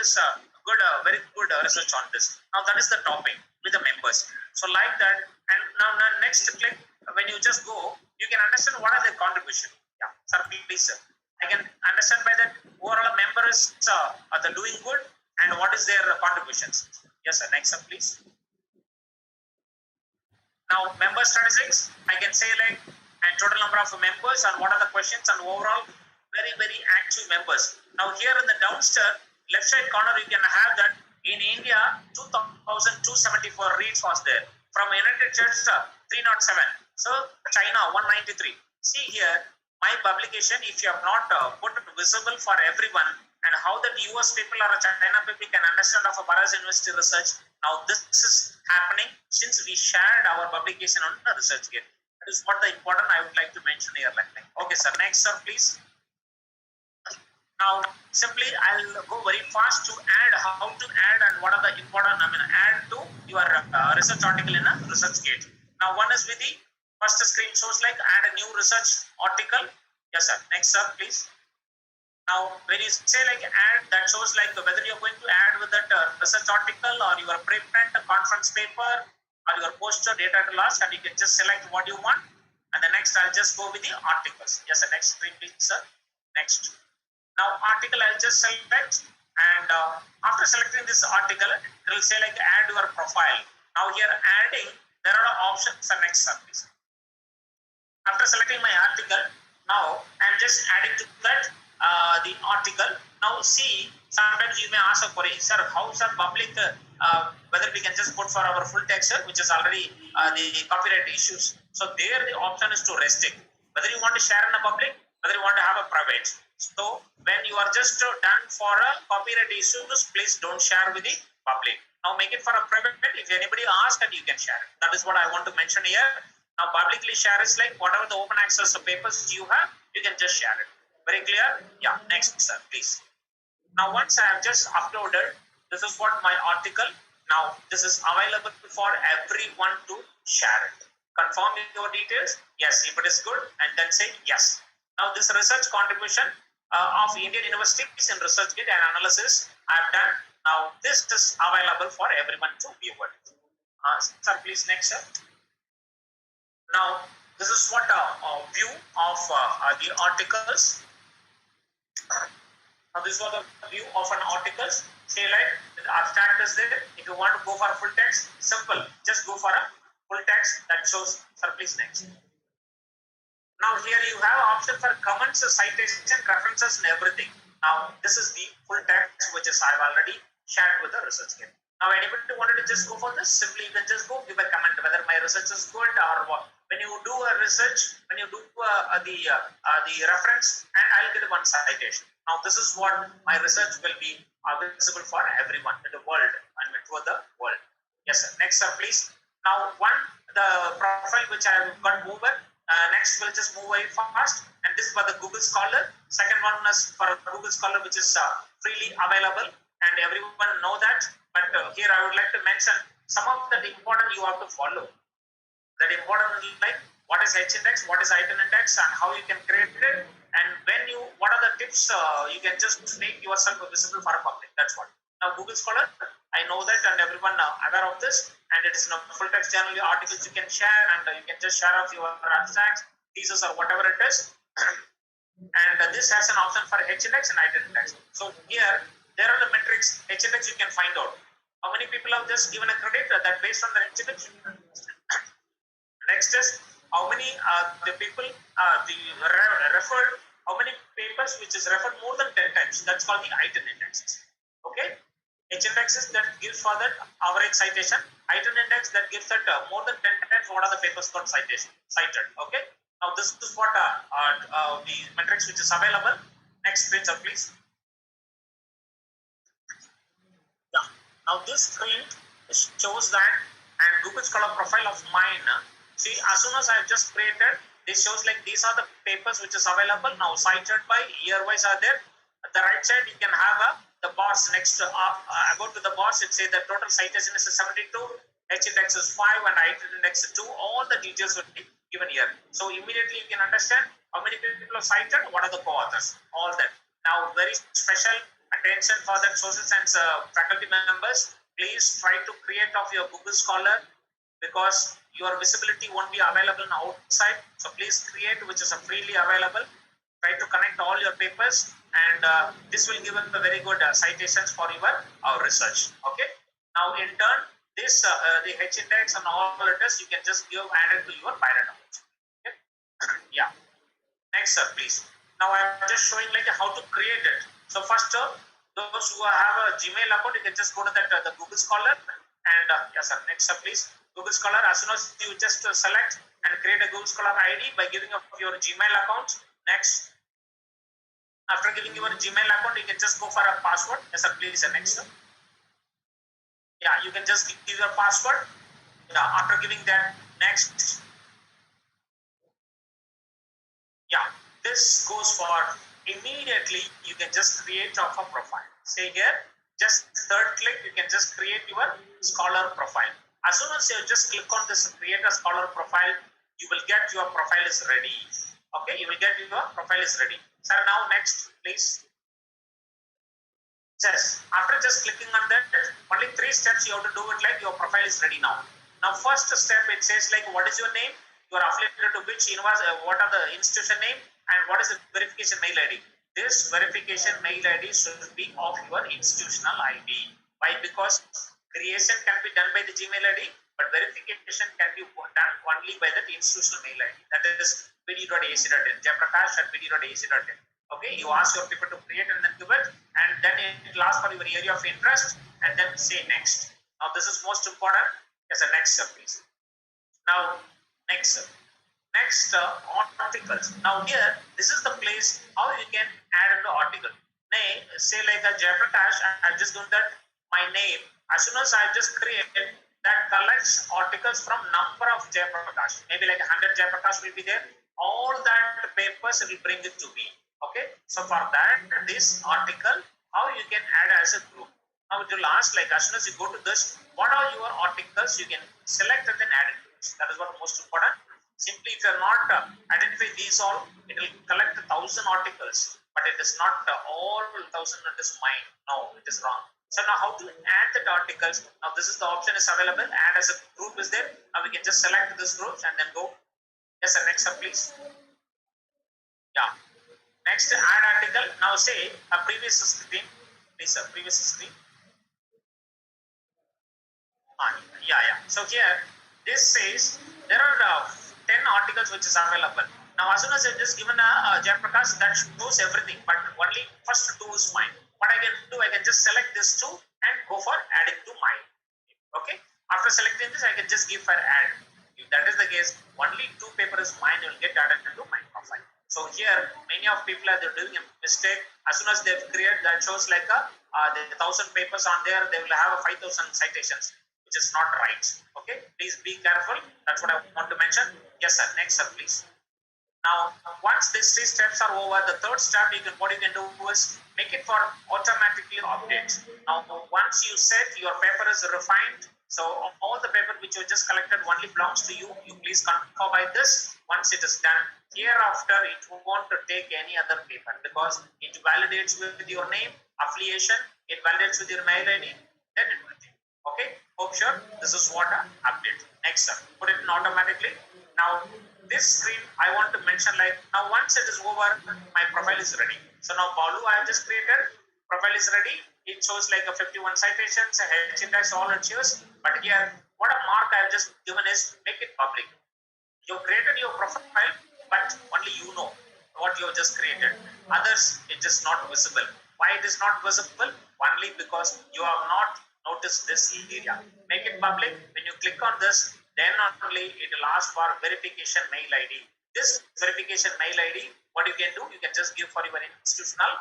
this very good research on this. Now that is the topic with the members. So like that, and now next click, when you just go, you can understand what are their contribution. Yeah, sir, please, sir. I can understand by that overall members are the doing good and what is their contributions. Yes, sir. Next, sir, please. Now, member statistics, I can say like and total number of members and what are the questions and overall very active members. Now here in the downstairs left side corner you can have that in India 2,274 reads was there. From United States 307. So China 193. See here my publication, if you have not put it visible for everyone, and how that US people or China people can understand of a Bharathidasan University research. Now this is happening since we shared our publication on the ResearchGate. That is what the important I would like to mention here. Okay, sir. Next, sir, please. Now, simply I'll go very fast to add how to add and what are the important. Add to your research article in a ResearchGate. Now, one is with the first screen shows like add a new research article. Yes, sir. Next, sir, please. Now, when you say like add, that shows like whether you're going to add with that research article or your preprint, conference paper, or your poster, data at last, and you can just select what you want. And the next, I'll just go with the articles. Yes, sir. Next screen, please, sir. Next. Now, article, I'll just select, and after selecting this article, it will say like add your profile. Now, here adding, there are options. So next, sir, please. After selecting my article, now I'm just adding to that the article. Now see, sometimes you may ask a query, sir, how sir public whether we can just put for our full text, which is already the copyright issues. So there the option is to restrict whether you want to share in the public, whether you want to have a private. So when you are just done for a copyright issues, please don't share with the public. Now make it for a private. If anybody asks, that you can share it. That is what I want to mention here. Now publicly share is like whatever the open access papers you have, you can just share it. Very clear? Yeah. Next, sir, please. Now once I have just uploaded, this is what my article. Now this is available for everyone to share it. Confirm your details. Yes, if it is good, and then say yes. Now this research contribution of Indian universities in ResearchGate and analysis I have done. Now this is available for everyone to view it. Sir, please next, sir. Now this is what view of the articles. Now this was the view of an articles. Say like the abstract is there. If you want to go for full text, simple. Just go for a full text that shows. Sir, please next. Now here you have option for comments, citation, references, and everything. Now this is the full text which is I've already shared with the ResearchGate. Now anybody wanted to just go for this, simply you can just go give a comment whether my research is good or what. When you do a research, when you do the reference, and I'll get one citation. Now this is what my research will be visible for everyone in the world and for the world. Yes, sir. Next, sir, please. Now the profile which I have got over. Next, we'll just move very fast, and this is for the Google Scholar. Second one is for Google Scholar, which is freely available, and everyone know that. But here I would like to mention some of the important you have to follow. That important is like what is H index, what is item index, and how you can create it, and what are the tips you can just make yourself visible for a public. That's what. Now Google Scholar, I know that, and everyone aware of this, and it is in a full text journal articles you can share, and you can just share off your abstracts, thesis, or whatever it is. And this has an option for H index and item index. So here there are the metrics. H index you can find out how many people have just given a credit that based on the H index. Next is how many the people referred, how many papers which is referred more than 10 times. That's called the item indexes. Okay. H indexes that gives for that average citation. Item index that gives that more than 10 times what are the papers got cited. Okay. Now this is what the metrics which is available. Next screen, sir, please. Yeah. Now this screen shows that and Google Scholar profile of mine. See, as soon as I have just created, this shows like these are the papers which is available now, cited by year-wise are there. At the right side, you can have the bars next to about to the bars. It says the total citation is 72, H index is 5, and item index is 2. All the details will be given here. So immediately you can understand how many people are cited, what are the co-authors, all that. Now very special attention for that social science faculty members. Please try to create of your Google Scholar, because your visibility won't be available outside. So please create, which is freely available. Try to connect all your papers, and this will give us a very good citations for your research. Okay. Now in turn, this the H index and all letters you can just give added to your pirate account. Okay. Yeah. Next, sir, please. Now I am just showing like how to create it. So first, those who have a Gmail account, you can just go to that the Google Scholar, and yes, sir. Next, sir, please. Google Scholar. As soon as you just select and create a Google Scholar ID by giving up your Gmail account. Next, after giving your Gmail account, you can just go for a password. Yes, sir, please. Next, sir. Yeah, you can just give your password. Yeah, after giving that, next. Yeah, this goes for immediately. You can just create of a profile. Say here, just third click, you can just create your Scholar profile. As soon as you just click on this create a Scholar profile, you will get your profile is ready. Okay, you will get your profile is ready. Sir, now next, please. Yes, after just clicking on that, only 3 steps you have to do it, like your profile is ready now. Now first step, it says like what is your name, you are affiliated to which university, what are the institution name, and what is the verification mail ID. This verification mail ID should be of your institutional ID. Why? Because creation can be done by the Gmail ID, but verification can be done only by the institutional mail ID. That is bd.ac.in, jayaprakash@bd.ac.in. Okay, you ask your people to create and then give it, and then it will ask for your area of interest, and then say next. Now this is most important. Yes, a next step, please. Now next, next articles. Now here, this is the place how you can add an article. Name, say like a Jayaprakash, I've just done that my name. As soon as I just created, that collects articles from number of Jayaprakash. Maybe like 100 Jayaprakash will be there. All that papers will bring it to me. Okay. So for that, this article, how you can add as a group. Now it will ask like as soon as you go to this, what are your articles? You can select and then add it. That is what most important. Simply, if you are not identify these all, it will collect 1,000 articles, but it is not all 1,000 it is mine. No, it is wrong. So now how to add the articles? Now this is the option is available. Add as a group is there. Now we can just select this groups and then go. Yes, sir. Next up, please. Yeah. Next, add article. Now say a previous screen. Please, sir. Previous screen. Yeah. So here, this says there are 10 articles which is available. Now, as soon as it is given a Jayaprakash, that shows everything, but only first 2 is mine. What I can do, I can just select this 2 and go for adding to mine. Okay. After selecting this, I can just give for add. If that is the case, only 2 paper is mine, you will get added into my profile. So here, many of people are doing a mistake. As soon as they've created, that shows like the 1,000 papers on there, they will have a 5,000 citations, which is not right. Okay, please be careful. That's what I want to mention. Yes, sir. Next, sir, please. Now, once these 3 steps are over, the third step, what you can do is make it for automatically update. Now, once you set your paper is refined, so all the paper which you just collected only belongs to you. You please confirm by this. Once it is done, hereafter it won't take any other paper because it validates with your name, affiliation, it validates with your mail ID, then it will take. Okay, hope sure this is what I update. Next, sir, put it in automatically. Now this screen I want to mention like now once it is over, my profile is ready. So now Balu I have just created, profile is ready. It shows like a 51 citations, a H index, all it shows. But here, what a mark I have just given is make it public. You created your profile, but only you know what you have just created. Others, it is not visible. Why it is not visible? Only because you have not noticed this area. Make it public. When you click on this, then only it will ask for verification mail ID. This verification mail ID, what you can do, you can just give for your institutional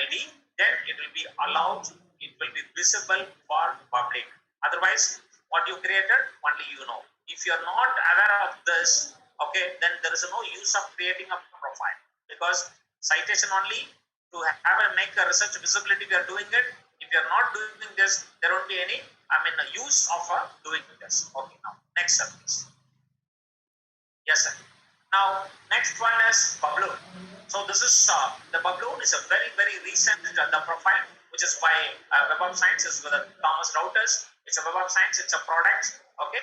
ID. Then it will be allowed, it will be visible for public. Otherwise, what you created, only you know. If you are not aware of this, okay, then there is no use of creating a profile because citation only to have and make a research visibility, we are doing it. If you are not doing this, there won't be any, use of doing this. Okay, now, next step, please. Yes, sir. Now, next one is Publon. So this is the Publon is a very, very recent the profile which is by Web of Science, is with Thomas Reuters. It's a Web of Science, it's a product. Okay,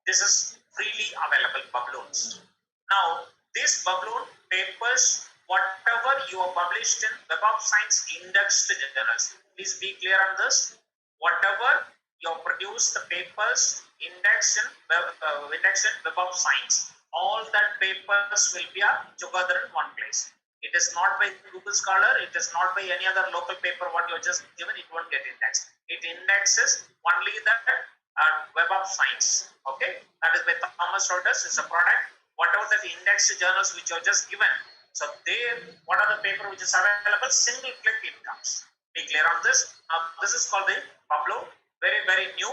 this is freely available Publons. Now, these Publon papers, whatever you are published in Web of Science indexed journals, please be clear on this. Whatever you produce the papers indexed in Web of Science, all that papers will be together in one place. It is not by Google Scholar, it is not by any other local paper what you just given, it won't get indexed. It indexes only the Web of Science. Okay, that is by Thomas Reuters, is a product. Whatever the indexed journals which you are just given, so there, what are the paper which is available, single click it comes. Be clear on this. This is called the Publon, very, very new.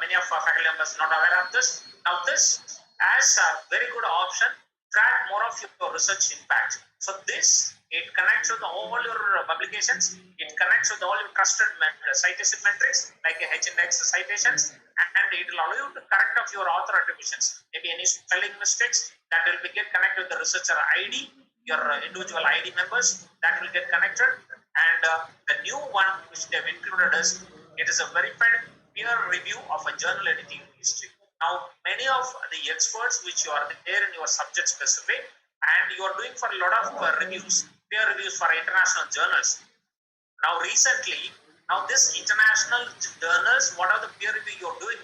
Many of our faculty members not aware of this. Now this as a very good option, track more of your research impact. So this, it connects with all your publications, it connects with all your trusted citation metrics like H-index citations, and it will allow you to correct of your author attributions. Maybe any spelling mistakes, that will get connected with the researcher ID, your individual ID members, that will get connected. And the new one which they have included is, it is a verified peer review of a journal editing history. Now, many of the experts which you are there in your subject specific, and you are doing for a lot of reviews, peer reviews for international journals. Now, recently, this international journals, what are the peer review you are doing?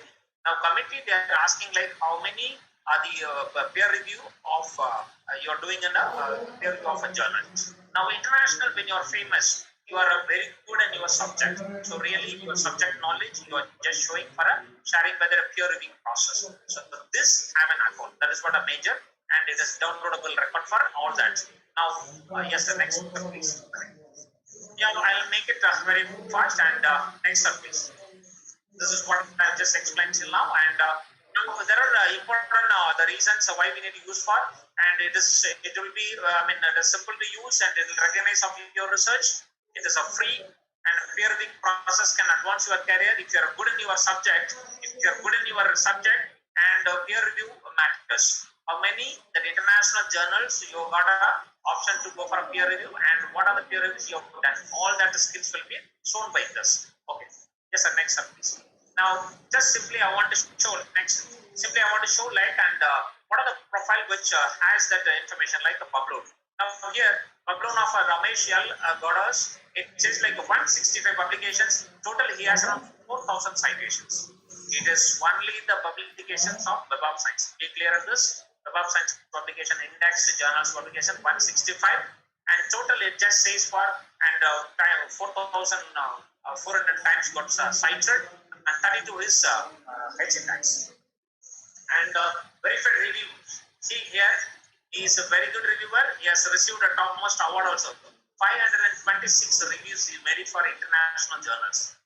Now, committee, they are asking like how many are the peer review of you are doing in a peer review of a journal. Now, international, when you are famous, you are very good in your subject. So really, your subject knowledge, you are just showing for a sharing by the peer reviewing process. So this have an account. That is what a major, and it is downloadable record for all that. Now, yes, the next one, please. Yeah, I'll make it very fast. And next up, please. This is what I just explained till now. And now there are important the reasons why we need to use for, and it will be it is simple to use, and it will recognize of your research. It is a free and peer reviewing process can advance your career if you are good in your subject. If you are good in your subject, and peer review matters. How many the international journals you got a option to go for a peer review, and what are the peer reviews you have done? All that skills will be shown by this. Okay. Yes, sir. Next up, please. Now, just simply I want to show next. Simply I want to show like what are the profile which has that information like a Publon. Now here, Publon of Ramesh L. Godas, it says like 165 publications. Total, he has around 4,000 citations. It is only the publications of Web of Science. Be clear on this. Web of Science publication, indexed journals publication 165, and total it just says for 4,400 times got cited, and 32 is H-index. And verified review. See here, he is a very good reviewer. He has received a topmost award also. 526 reviews he made it for international journals.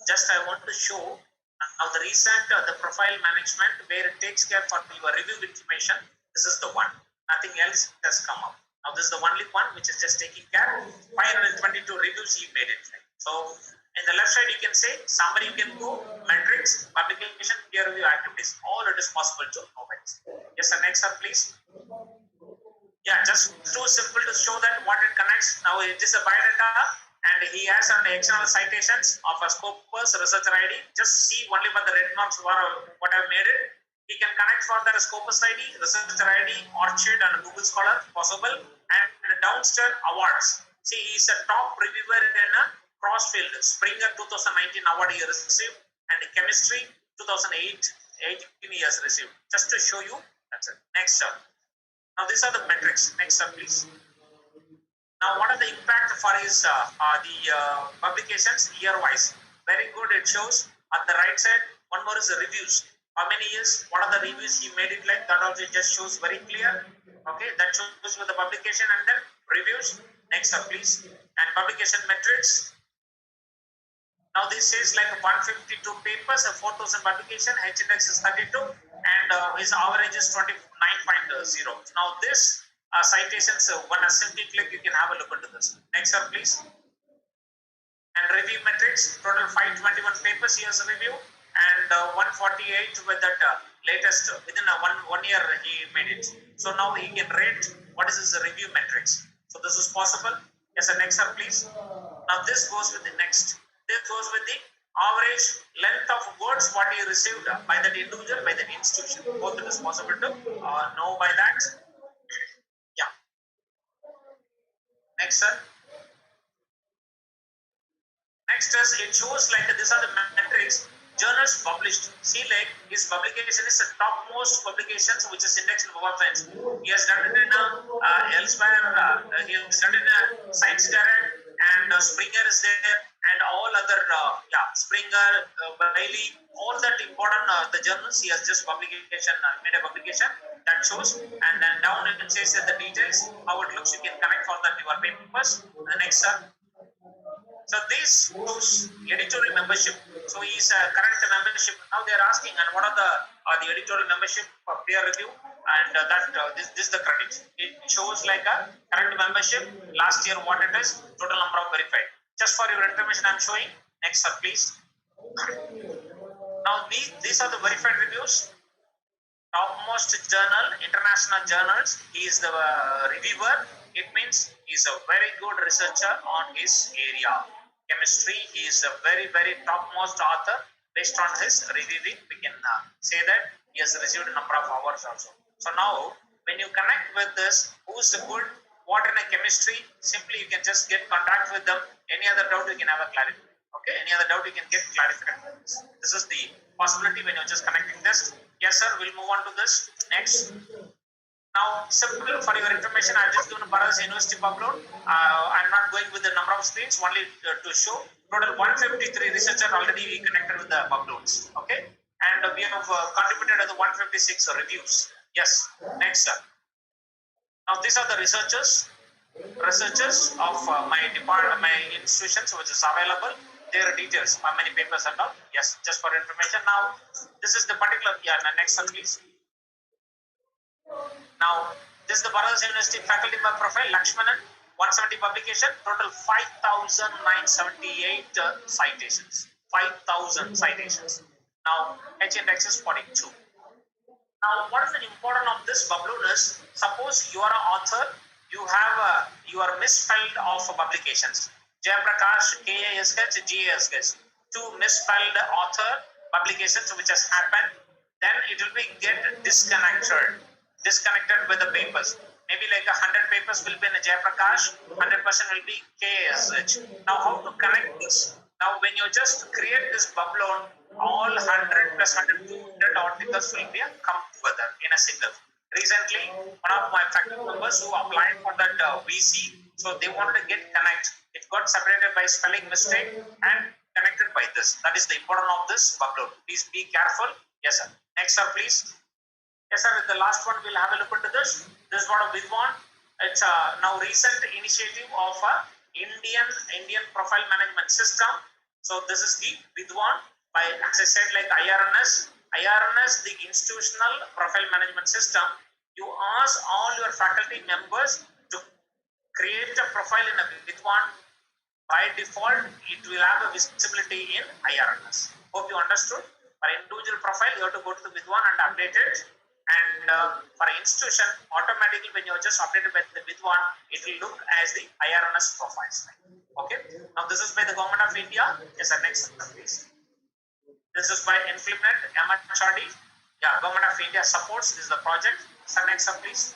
Just I want to show now the recent the profile management where it takes care for your review information. This is the one. Nothing else has come up. Now this is the only one which is just taking care. 522 reviews he made it. So in the left side you can say summary, you can go metrics, publication, peer review activities. All it is possible to know. Yes, sir. Next up, please. Yeah, just too simple to show that what it connects. Now it is a biodata, and he has an external citations of a Scopus researcher ID. Just see only for the red marks what I've made it. He can connect for the Scopus ID, researcher ID, Orchid, and Google Scholar possible, and downstairs awards. See, he is a top reviewer in a crossfield. Springer 2019 award he received, and chemistry 2018 he has received. Just to show you. That's it. Next up. Now these are the metrics. Next up, please. Now, what are the impact for his publications year-wise? Very good. It shows on the right side. One more is the reviews. How many years? What are the reviews he made it like? That also just shows very clear. Okay, that shows with the publication and then reviews. Next up, please. And publication metrics. Now this is like 152 papers, a 4,000 publication, H-index is 32, and his average is 29.0. Now this citations, one simply click, you can have a look into this. Next up, please. And review metrics, total 521 papers he has review, and 148 with that latest, within one year he made it. So now he can rate what is his review metrics. So this is possible. Yes, sir. Next up, please. Now this goes with the next. This goes with the average length of words what he received by that individual, by that institution. Both it is possible to know by that. Yeah. Next, sir. Next is it shows like these are the metrics. Journals published. See, like his publication is the topmost publications which is indexed in Web of Science. He has done it in elsewhere. He has done it in Science Direct, and Springer is there, and all other Springer, Bailey, all that important the journals. He has just publication made a publication that shows, and then down it says that the details how it looks. You can connect for that your papers. The next sir. So this shows editorial membership. So he is a current membership. Now they are asking, and what are the editorial membership for peer review? And this is the credit. It shows like a current membership. Last year what it is, total number of verified. Just for your information, I am showing. Next, sir, please. Now these are the verified reviews. Topmost journal, international journals. He is the reviewer. It means he is a very good researcher on his area. Chemistry, he is a very, very topmost author. Based on his reviewing, we can say that he has received a number of awards also. So now, when you connect with this, who is good, what in a chemistry, simply you can just get contact with them. Any other doubt, you can have a clarity. Okay, any other doubt, you can get clarified. This is the possibility when you're just connecting this. Yes, sir, we'll move on to this. Next. Now, simple for your information, I've just given Bharathidasan University Publons. I'm not going with the number of screens, only to show. Total 153 researchers already connected with the Publons. Okay, and we have contributed to the 156 reviews. Yes, next, sir. Now, these are the researchers of my department, my institutions, which is available. Their details, how many papers and all. Yes, just for information. Now, this is the particular. Yeah, next, sir, please. Now, this is the Bharathidasan University faculty member profile, Lakshmanan, 170 publication, total 5,978 citations. 5,000 citations. Now, H index is 42. Now, what is the importance of this Publon is, suppose you are an author, you are misspelled of publications. Jayaprakash, KASH, GASH, two misspelled author publications which has happened, then it will be get disconnected with the papers. Maybe like 100 papers will be in a Jayaprakash, 100% will be KASH. Now, how to connect this? Now, when you just create this Publon, all 100 plus 100, 200 articles will be come together in a single. Recently, one of my faculty members who applied for that VC, so they wanted to get connect. It got separated by spelling mistake and connected by this. That is the importance of this Publon. Please be careful. Yes, sir. Next, sir, please. Yes, sir. The last one, we'll have a look into this. This is what a Vidwan. It's a now recent initiative of Indian profile management system. So this is the Vidwan by, as I said, like IRNS, the institutional profile management system. You ask all your faculty members to create a profile in a Vidwan. By default, it will have a visibility in IRNS. Hope you understood. For individual profile, you have to go to the Vidwan and update it. And for institution, automatically when you are just updated by the Vidwan, it will look as the IRNS profiles. Okay. Now this is by the Government of India. Yes, sir. Next, please. This is by Inflinet, MHRD. Yeah, Government of India supports. This is the project. Sir, next, sir, please.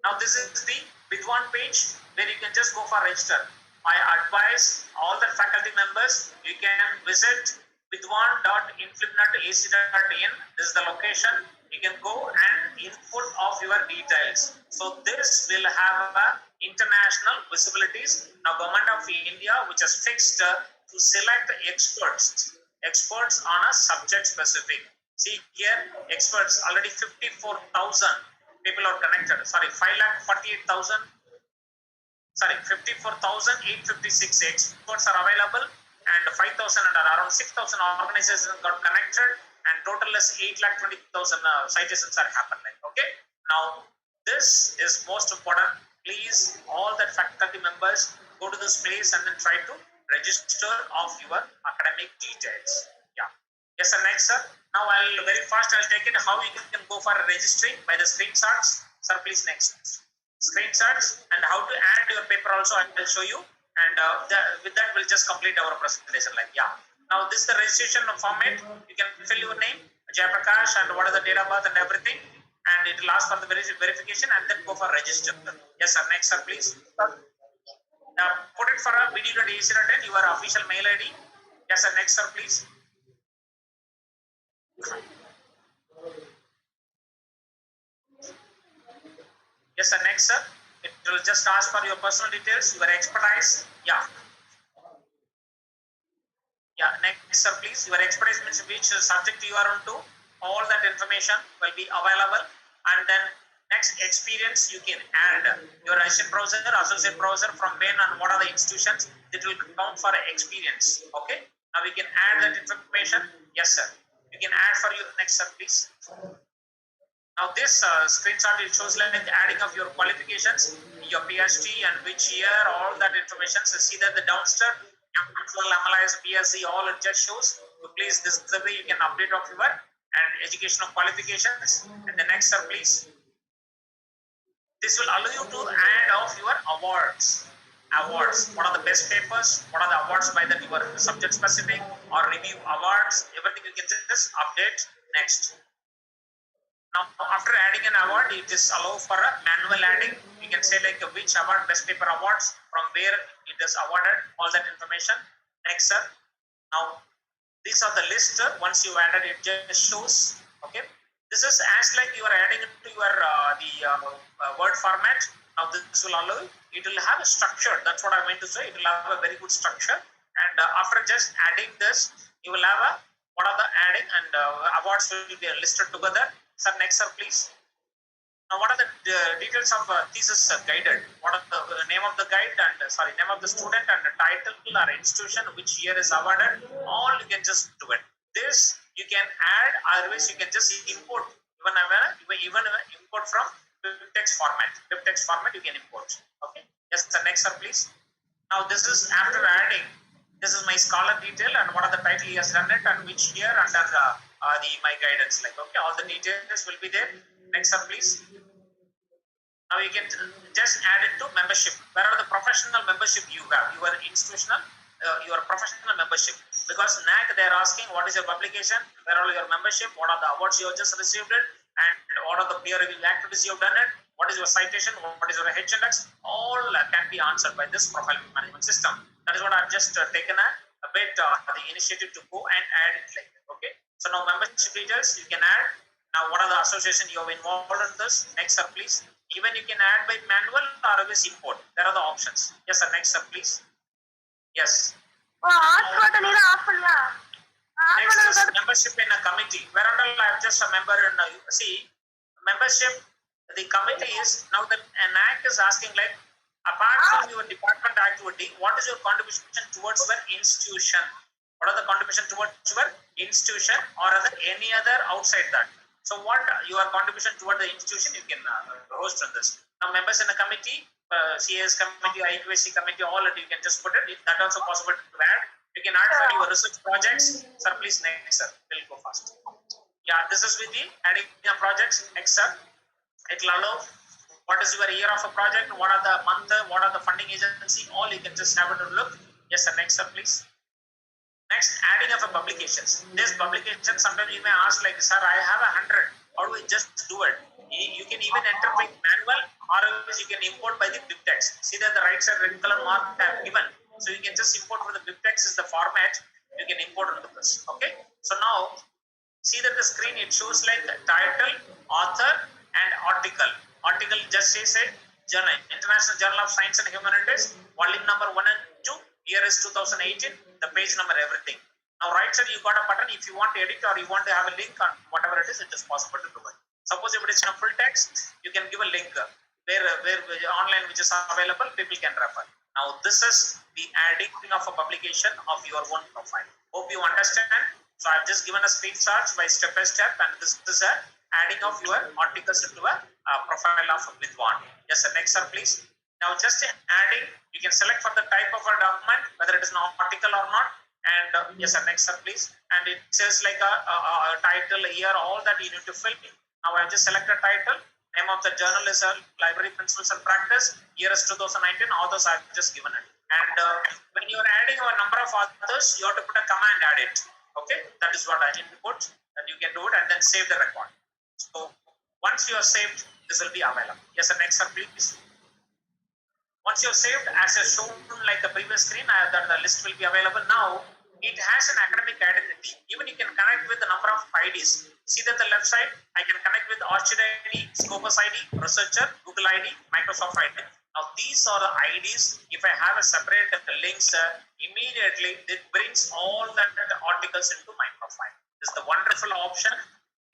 Now this is the Vidwan page where you can just go for register. I advise all the faculty members, you can visit vidwan.inflinet.ac.in. This is the location. You can go and input of your details. So this will have international visibilities. Now Government of India, which has fixed to select experts on a subject specific. See here, experts already 54,000 people are connected. Sorry, 54,856 experts are available, and 5,000 and around 6,000 organizations got connected, and total is 8,20,000 citations are happening. Okay, now this is most important. Please, all the faculty members, go to this place and then try to register of your academic details. Yeah. Yes, sir. Next, sir. Now I'll very fast. I'll take it how you can go for registering by the screenshots. Sir, please next. Screenshots and how to add your paper also I will show you. and with that we'll just complete our presentation. Like, yeah. Now this is the registration format. You can fill your name, Jayaprakash, and what is the date of birth and everything, and it will ask for the verification and then go for register. Yes, sir. Next, sir, please. Put it for a video.ac.in, your official mail ID. Yes, sir. Next, sir, please. Yes, sir. Next, sir. It will just ask for your personal details, your expertise. Yeah. Yeah. Next, sir, please. Your expertise means which subject you are onto. All that information will be available. And then next, experience, you can add your assistant professor, associate professor from when and what are the institutions that will count for experience. Okay. Now we can add that information. Yes, sir. You can add for you. Next, sir, please. Now this screenshot, it shows like adding of your qualifications, your PhD and which year, all that information. So see that the downstairs, MLIS, BSc, all it just shows. So please, this is the way you can update of your and educational qualifications. And the next, sir, please. This will allow you to add of your awards. Awards. What are the best papers? What are the awards by the your subject specific or review awards? Everything you can just update. Next. Now, after adding an award, it is allowed for a manual adding. You can say like which award, best paper awards, from where it is awarded, all that information. Next, sir. Now, these are the list. Once you added, it just shows. Okay. This is as like you are adding it to your Word format. Now, this will allow it will have a structure. That's what I meant to say. It will have a very good structure. And after just adding this, you will have a what are the adding and awards will be listed together. Sir, next, sir, please. Now, what are the details of thesis guided? What are the name of the guide and name of the student and the title or institution, which year is awarded? All you can just do it. This you can add, otherwise you can just import even import from text format. Text format you can import. Okay. Yes, sir. Next, sir, please. Now, this is after adding. This is my scholar detail and what are the title he has done it and which year under my guidance. Like, okay, all the details will be there. Next, sir, please. Now you can just add it to membership. Where are the professional membership you have? Your institutional, your professional membership. Because NAC, they are asking what is your publication, where are your membership, what are the awards you have just received it, and what are the peer review activities you have done it, what is your citation, what is your H-index, all can be answered by this profile management system. That is what I've just taken a bit the initiative to go and add it like that. Okay. So now membership details you can add. Now what are the association you have involved in this? Next, sir, please. Even you can add by manual or always import. There are the options. Yes, sir. Next, sir, please. Yes. Next is membership in a committee. Where I am just a member in membership. The committee is now the NAC is asking like, apart from your department activity, what is your contribution towards your institution? What are the contribution towards your institution or any other outside that? So what your contribution toward the institution you can host on this. Now members in a committee, CAS committee, IQAC committee, all that you can just put it. That also possible to add. You can add for your research projects. Sir, please next, sir. We'll go fast. Yeah, this is with the adding projects. Next, sir. It will allow what is your year of a project, what are the month, what are the funding agency, all you can just have a look. Yes, sir. Next, sir, please. Next, adding of a publications. This publication, sometimes you may ask like, sir, I have 100. How do we just do it? You can even enter by manual or else you can import by the BibTeX. See that the right side red color mark I have given. So you can just import from the BibTeX is the format. You can import into this. Okay. So now, see that the screen, it shows like the title, author and article. Article just says it, Journal, International Journal of Science and Humanities, volume number 1 and 2, year is 2018, the page number, everything. Now right side, you got a button. If you want to edit or you want to have a link on whatever it is possible to do it. Suppose if it is in a full text, you can give a link where online which is available, people can refer. Now this is the adding of a publication of your own profile. Hope you understand. So I've just given a screenshot by step, and this is a adding of your articles into a profile of Vidwan. Yes, sir. Next, sir, please. Now, just adding, you can select for the type of a document, whether it is an article or not. And yes, sir. Next, sir, please. And it says like a title, a year, all that you need to fill in. Now, I just select a title. Name of the journal is Library Principles and Practice. Year is 2019. Authors I've just given it. And when you are adding a number of authors, you have to put a command add it. Okay, that is what I input, that you can do it and then save the record. So once you are saved, this will be available. Yes, sir, next sir, please. Once you have saved, as I shown like the previous screen, that the list will be available. Now it has an academic identity. Even you can connect with the number of IDs. See that the left side, I can connect with Orchid ID, Scopus ID, Researcher, Google ID, Microsoft ID. Now these are the IDs. If I have a separate links, immediately it brings all the articles into my profile. This is the wonderful option.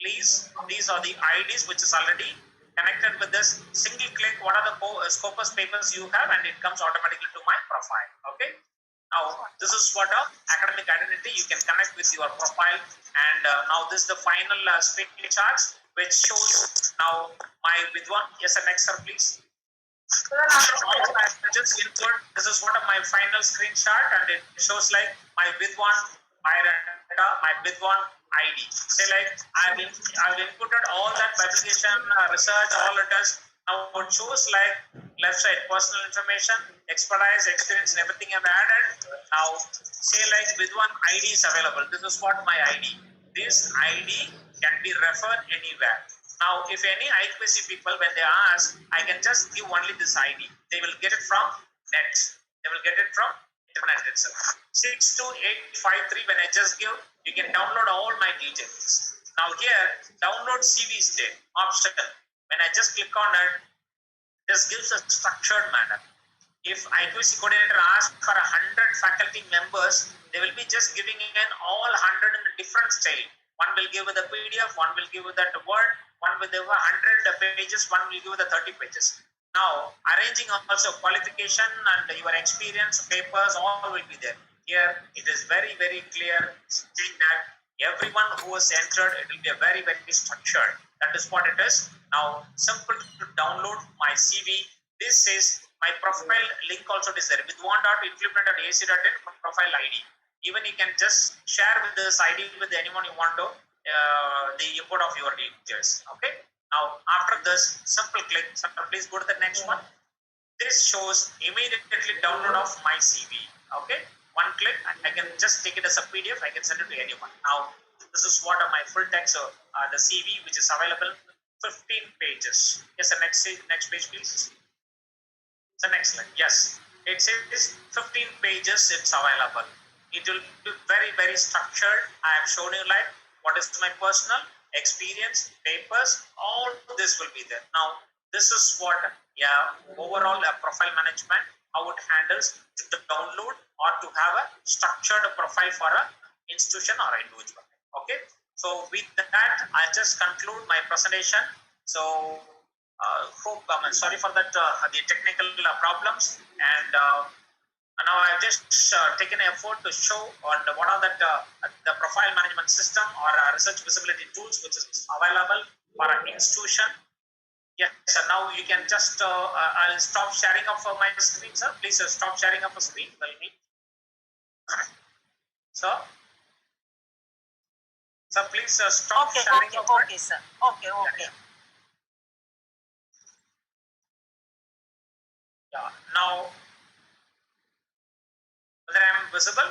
Please, these are the IDs which is already connected with this. Single click, what are the Scopus papers you have, and it comes automatically to my profile. Okay. Now this is what academic identity. You can connect with your profile, and now this is the final screen chart which shows now my Vidwan. Yes, sir, next sir, please. Just input. This is what my final screenshot, and it shows like my Vidwan, my Vidwan ID. Say like I've inputted all that publication, research, all it is. Now it shows like left side personal information, expertise, experience, and everything I've added. Now say like Vidwan ID is available. This is what my ID. This ID can be referred anywhere. Now, if any IQAC people, when they ask, I can just give only this ID. They will get it from net. They will get it from internet itself. 62853, when I just give, you can download all my details. Now here, download CV is there, option. When I just click on it, this gives a structured manner. If IQAC coordinator asks for 100 faculty members, they will be just giving in all 100 in a different style. One will give with a PDF, one will give with that Word, one will give 100 pages, one will give with the 30 pages. Now, arranging also qualification and your experience, papers, all will be there. Here, it is very, very clear saying that everyone who has entered, it will be a very, very structured. That is what it is. Now, simple to download my CV. This is my profile link also is there. Vidwan.implement.ac.in profile ID. Even you can just share with this ID with anyone you want to, the input of your details. Okay. Now, after this, simple click. Please go to the next one. This shows immediately download of my CV. Okay. One click, I can just take it as a PDF. I can send it to anyone. Now, this is what are my full text. So, the CV which is available, 15 pages. Yes, the next page, please. The next slide. Yes, it says 15 pages. It's available. It will be very, very structured. I have shown you like what is my personal experience, papers, all this will be there. Now, this is what overall profile management, how it handles to download or to have a structured profile for a institution or individual. Okay. So with that, I just conclude my presentation. So sorry for that the technical problems, and now I've just taken an effort to show on what are the profile management system or research visibility tools which is available for an institution. Yes, so now you can just I'll stop sharing of my screen, sir. Please stop sharing of a screen. So please stop sharing. Okay, sir. Okay. Yeah. Now, whether I am visible?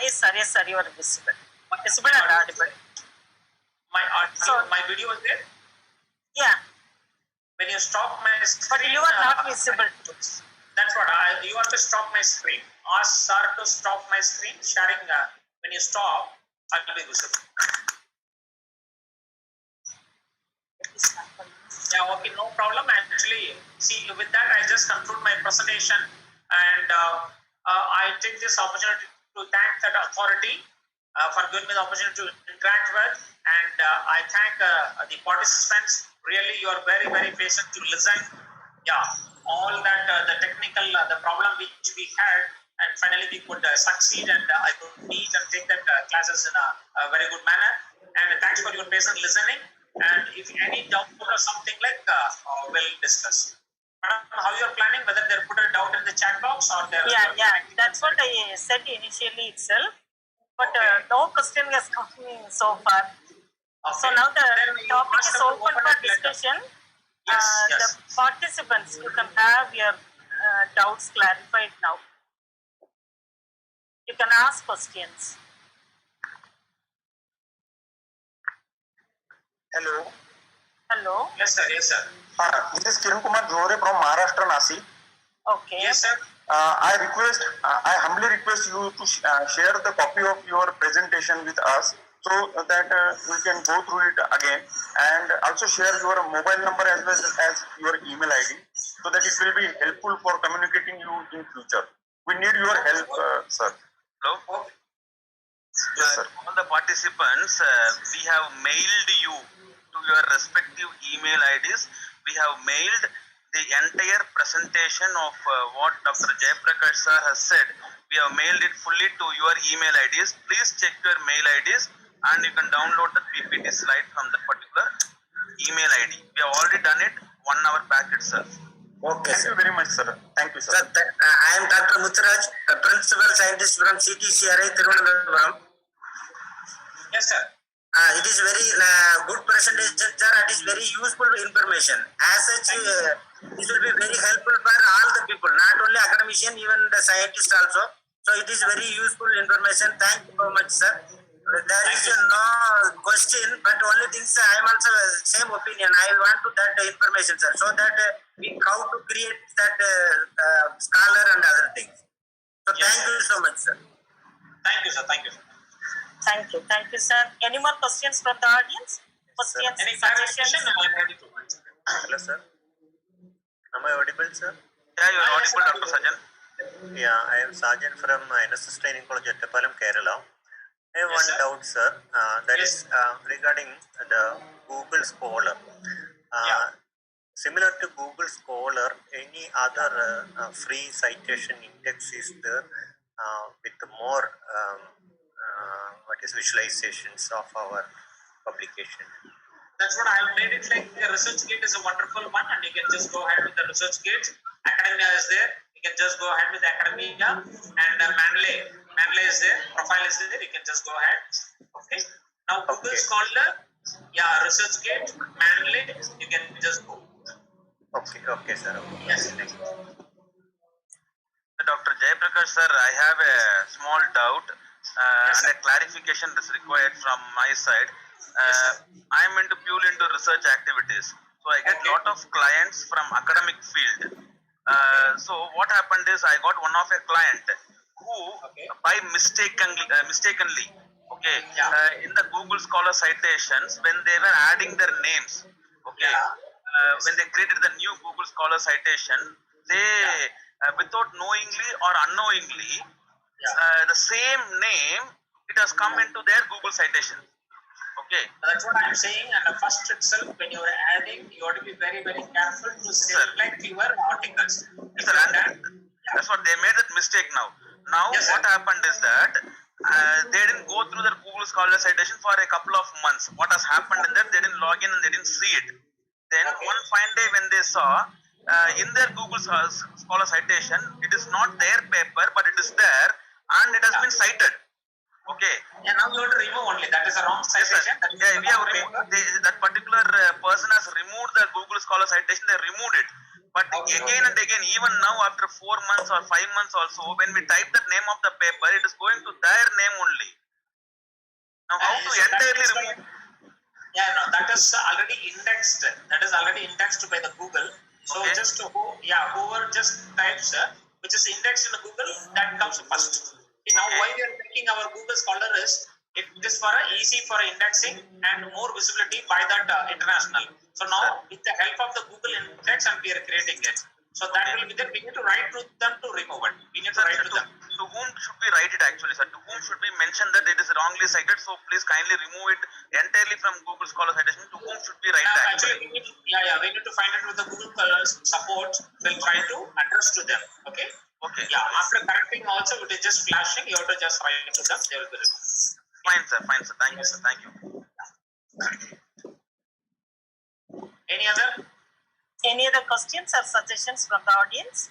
Yes, sir. You are visible. Visible and audible. My video is there? Yeah. When you stop my screen, but you are not visible. That's what you have to stop my screen. Ask sir to stop my screen sharing. When you stop, I will be visible. Yeah, okay, no problem. Actually, see, with that, I just conclude my presentation, and I take this opportunity to thank that authority for giving me the opportunity to interact with, and I thank the participants. Really, you are very, very patient to listen. Yeah, all that the technical, the problem which we had, and finally we could succeed, and I could meet and take that classes in a very good manner. And thanks for your patient listening. And if any doubt or something like, we'll discuss. How you are planning? Whether they put a doubt in the chat box or they yeah. That's what I said initially itself. But no question has come so far. Okay. So now the topic is open for discussion. Yes. The participants, you can have your doubts clarified now. You can ask questions. Hello. Hello. Yes, sir. Yes, sir. This is Kiran Kumar Jore from Maharashtra, Nasi. Okay. Yes, sir. I humbly request you to share the copy of your presentation with us so that we can go through it again, and also share your mobile number as well as your email ID so that it will be helpful for communicating you in future. We need your help, sir. Hello. Yes, sir. All the participants, we have mailed you to your respective email IDs. We have mailed the entire presentation of what Dr. Jayaprakash sir has said. We have mailed it fully to your email IDs. Please check your mail IDs and you can download the PPT slide from that particular email ID. We have already done it 1 hour back itself. Okay, thank you very much, sir. Thank you, sir. I am Dr. Muthuraj, a principal scientist from CTCRI, Thiruvananthapuram. Yes, sir. It is very good presentation, sir. It is very useful information. As such, this will be very helpful for all the people, not only academician, even the scientists also. So it is very useful information. Thank you very much, sir. There is no question, but only things I am also same opinion. I want to that information, sir, so that we how to create that scholar and other things. So Yes, thank you so much, sir. Thank you, sir. Thank you, sir. Thank you, sir. Any more questions from the audience? Questions, Any suggestions? clarification? I am ready to answer. Hello, sir. Am I audible, sir? Yeah, you are audible, Dr. Sajan. Yeah, I am Sergeant from NSS Training College at Tepalam, Kerala. I have Yes, one sir. doubt, sir. That Yes. is regarding the Google Scholar. Yeah. Similar to Google Scholar, any other free citation index is there with more visualizations of our publication? That's what I have made it like the ResearchGate is a wonderful one, and you can just go ahead with the ResearchGate. Academia is there. You can just go ahead with Academia, and Manley is there. Profile is there. You can just go ahead. Okay. Now Google Scholar, yeah, ResearchGate, Manley, you can just go. Okay, sir. Okay. Yes. Dr. Jayaprakash sir, I have a small doubt Yes, and a clarification is required from my side. I am purely into research activities, so I get lot of clients from academic field. So what happened is I got one of a client who by mistakenly in the Google Scholar citations, when they were adding their names, when they created the new Google Scholar citation, they without knowingly or unknowingly the same name, it has come into their Google citation. Okay. That's what I'm saying. And the first itself, when you're adding, you have to be very, very careful to select your articles. Sir, that's what they made that mistake now. Now what happened is that they didn't go through the Google Scholar citation for a couple of months. What has happened in that they didn't log in and they didn't see it. Then one fine day when they saw in their Google Scholar citation, it is not their paper, but it is there and it has been cited. Okay. Yeah, now you have to remove only. That is a wrong citation. We have removed that particular person has removed the Google Scholar citation. They removed it. But again and again, even now after 4 months or 5 months also, when we type the name of the paper, it is going to their name only. Now how to entirely remove? Yeah, no, that is already indexed. That is already indexed by the Google. So just to whoever just types which is indexed in the Google, that comes first. Now why we are taking our Google Scholar is it is for easy for indexing and more visibility by that international. So now with the help of the Google index and we are creating it. So that will be there. We need to write to them to remove it. We need to write to them. To whom should we write it actually, sir? To whom should we mention that it is wrongly cited? So please kindly remove it entirely from Google Scholar citation. To whom should we write that? Actually, we need to find it with the Google support. We'll try to address to them. Okay. Okay. Yeah. After correcting also, it is just flashing. You have to just write to them. They will be removed. Fine, sir. Fine, sir. Thank you, sir. Thank you. Any other? Any other questions or suggestions from the audience?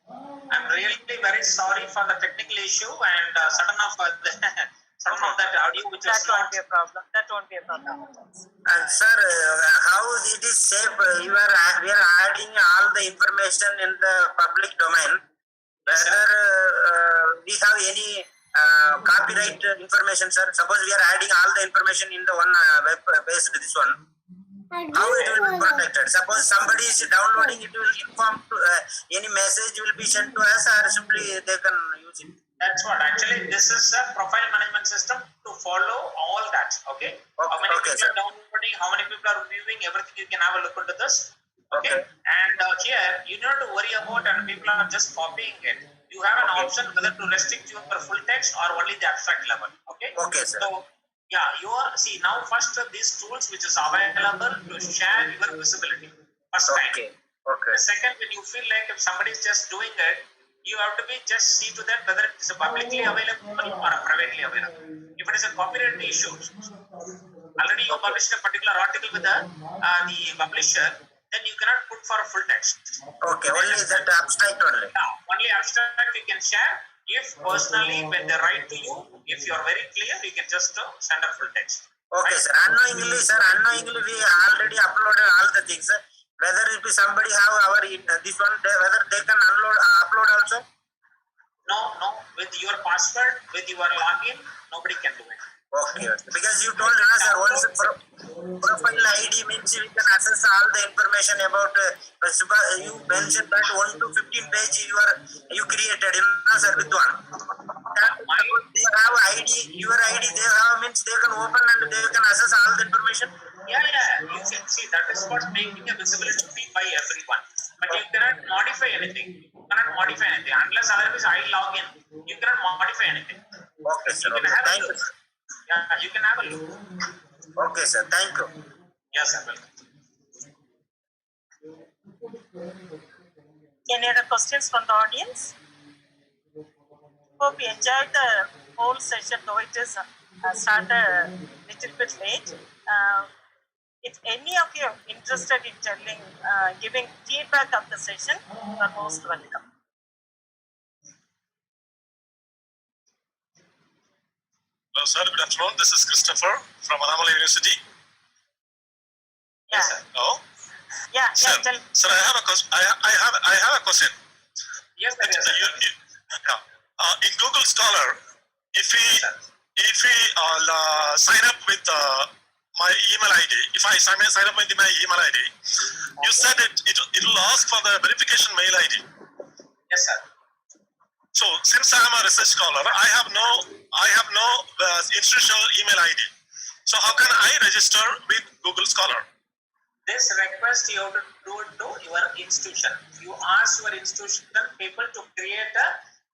I'm really very sorry for the technical issue and Some of that audio which That is won't not. be a problem. That won't be a problem. And sir, how it is safe? We are adding all the information in the public domain. Whether we have any copyright information, sir. Suppose we are adding all the information in the one web-based this one. How it will be protected? Suppose somebody is downloading, it will inform to, any message will be sent to us, or simply they can use it. That's what actually this is a profile management system to follow all that. Okay. How many Okay, people sir. are downloading? How many people are viewing? Everything you can have a look into this. Okay. Okay. And here you don't have to worry about and people are just copying it. You have an option whether to restrict your full text or only the abstract level. Okay. Okay, sir. So yeah, you are see now first these tools which is available to share your visibility. First Okay. time. Okay. The second, when you feel like if somebody is just doing it, you have to be just see to that whether it is a publicly available or a privately available. If it is a copyright issue, already you published a particular article with the publisher, then you cannot put for a full text. Okay. Only that abstract only. Now, only abstract you can share. If personally, when they write to you, if you are very clear, you can just send a full text. Okay, sir. Unknowingly, we already uploaded all the things. Whether it be somebody have our this one, whether they can upload also. No, with your password, with your login, nobody can do it. Okay. Because you told us, sir, once profile ID means we can access all the information about. You mentioned that 1 to 15 page you created in sir Vidwan. They have ID, your ID they have means they can open and they can access all the information. Yeah. You can see that is what making a visibility by everyone. But you cannot modify anything. Unless otherwise I log in. You cannot modify anything. Okay, sir. You can Okay. have a Thank you. look. Yeah, you can have a look. Okay, sir. Thank you. Yes, sir. Welcome. Any other questions from the audience? Hope you enjoyed the whole session, though it is started a little bit late. If any of you are interested in giving feedback of the session, you are most welcome. Hello, sir. Good afternoon. This is Christopher from Annamalai University. Yeah, Oh, yeah, sir. tell. Sir, I have a question. I have a question. Yes, sir. Yes, sir. In Google Scholar, if we sign up with my email ID, if I sign up with my email ID, you said it will ask for the verification mail ID. Yes, sir. So since I am a research scholar, I have no institutional email ID. So how can I register with Google Scholar? This request you have to do it to your institution. You ask your institution people to create a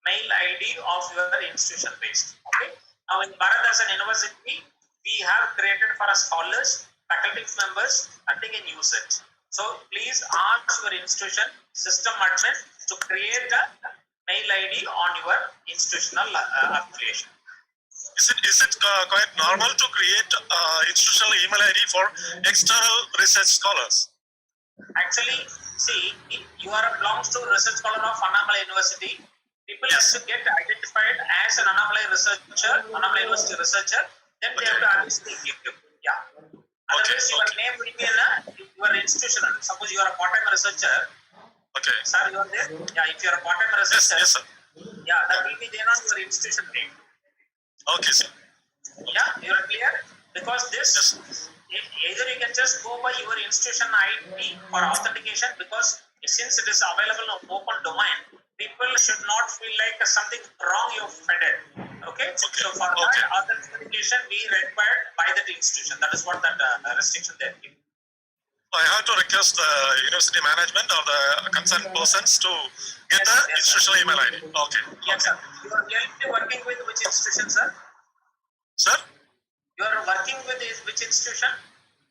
mail ID of your institution based. Okay. Now in Bharathidasan University, we have created for our scholars, faculty members, and they can use it. So please ask your institution system admin to create a mail ID on your institutional affiliation. Is it quite normal to create institutional email ID for external research scholars? Actually, see, you belongs to research scholar of Annamalai University. People have to get identified as an Annamalai University researcher. Then they have to obviously give you. Yeah. Otherwise, your name will be in your institution. Suppose you are a part-time researcher. Okay. Sir, you are there? Yeah. If you are a part-time researcher. Yes, sir. Yeah, that will be there on your institution name. Okay, sir. Yeah, you are clear? Because this, either you can just go by your institution ID for authentication, because since it is available on open domain, people should not feel like something wrong you fed it. Okay? So for that authentication, we required by that institution. That is what that restriction there is. I have to request the university management or the concerned persons to get the institutional email ID. Okay. Yes, sir. You are currently working with which institution, sir? Sir? You are working with which institution?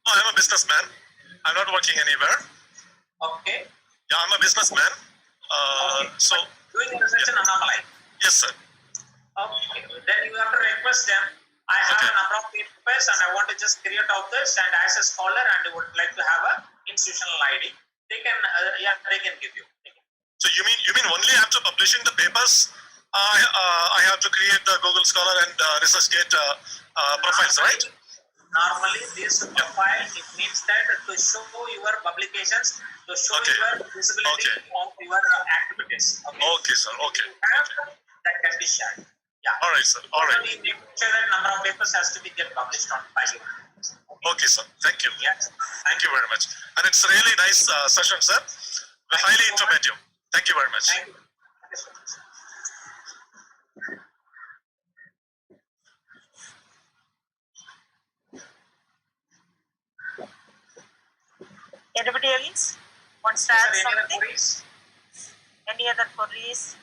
Oh, I'm a businessman. I'm not working anywhere. Okay. Yeah, I'm a businessman. So doing research in Annamalai. yes, sir. Okay. Then you have to request them. I have a number of papers and I want to just create out this, and as a scholar and would like to have a institutional ID. They can, they can give you. So you mean only after publishing the papers I have to create the Google Scholar and ResearchGate profiles, right? Normally, this profile, it means that to show your publications, to show Okay. your visibility Okay. of your activities. Okay. Okay, sir. Okay. That can be shared. Yeah. All right, sir. All right. Only make sure that number of papers has to be get published on by you. Okay, sir. Thank you. Yes. Thank you very much. And it's really nice session, sir. Highly informative. Thank you very much. Thank you. Thank you so much. Anybody else wants to Is add there any other something? queries? Any other queries?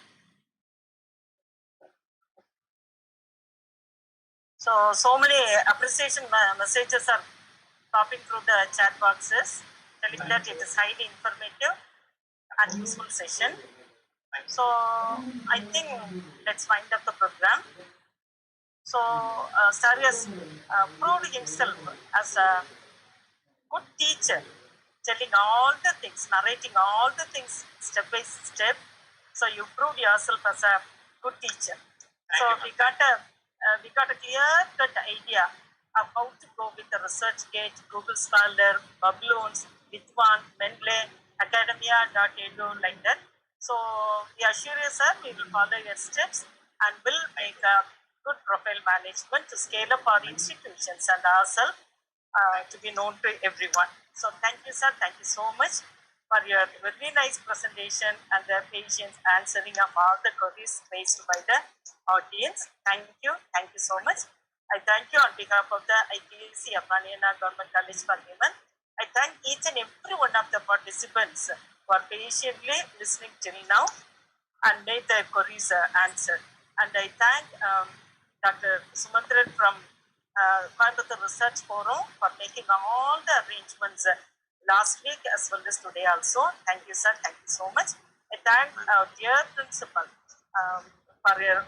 So many appreciation messages are popping through the chat boxes, telling that it is highly informative and useful session. So I think let's wind up the program. So Sir has proved himself as a good teacher, telling all the things, narrating all the things step by step. So you proved yourself as a good teacher. So we got a clear-cut idea of how to go with the ResearchGate, Google Scholar, Publons, Vidwan, Mendeley, Academia.edu, like that. So we assure you, sir, we will follow your steps and will make a good profile management to scale up our institutions and ourselves to be known to everyone. So thank you, sir. Thank you so much for your very nice presentation and the patience answering of all the queries raised by the audience. Thank you. Thank you so much. I thank you on behalf of the ITC of Haryana Government College for Women. I thank each and every one of the participants who are patiently listening till now and made their queries answered. And I thank Dr. Sumantran from Coimbatore Research Forum for making all the arrangements last week as well as today also. Thank you, sir. Thank you so much. I thank our dear principal for your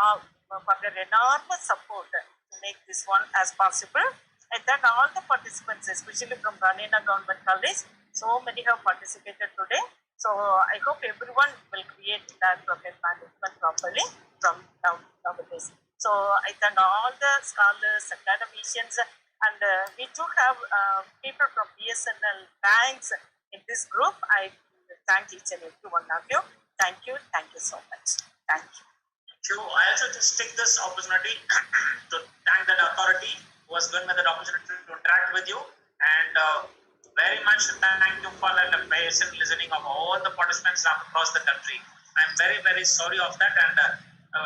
enormous support to make this one as possible. I thank all the participants, especially from Haryana Government College. So many have participated today. So I hope everyone will create that profile management properly from nowadays. So I thank all the scholars, academicians, and we do have people from BSNL banks in this group. I thank each and every one of you. Thank you so much. Thank you. I also just take this opportunity to thank that authority who has given me that opportunity to interact with you, and very much thank you for the patient listening of all the participants across the country. I'm very, very sorry of that, and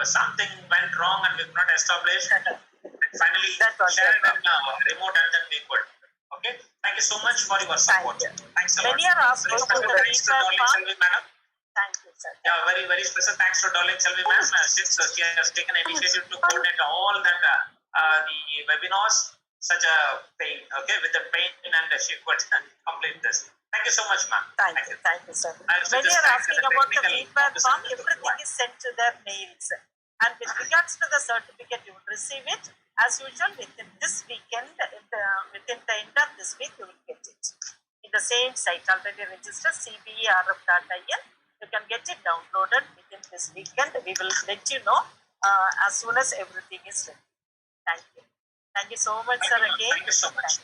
something went wrong and we could not establish. Finally shared and remote, and then we could. Okay, thank you so much for your support. Thanks a lot. Many are asking for the Thanks to Darling Selvi madam. Thank you, sir. Yeah, very, very special thanks to Darling Selvi ma'am, since she has taken initiative to coordinate all that the webinars. Such a pain, okay, with the pain, and she could complete this. Thank you so much, ma'am. Thank you, sir. Also Many just are thanks to asking the about the technical feedback form. officer. Everything is sent to their mails. And with regards to the certificate, you will receive it as usual within this weekend. Within the end of this week, you will get it. In the same site, already registered, cberf.in. You can get it downloaded within this weekend. We will let you know as soon as everything is ready. Thank you. Thank you so much, sir, again. Thank you so much.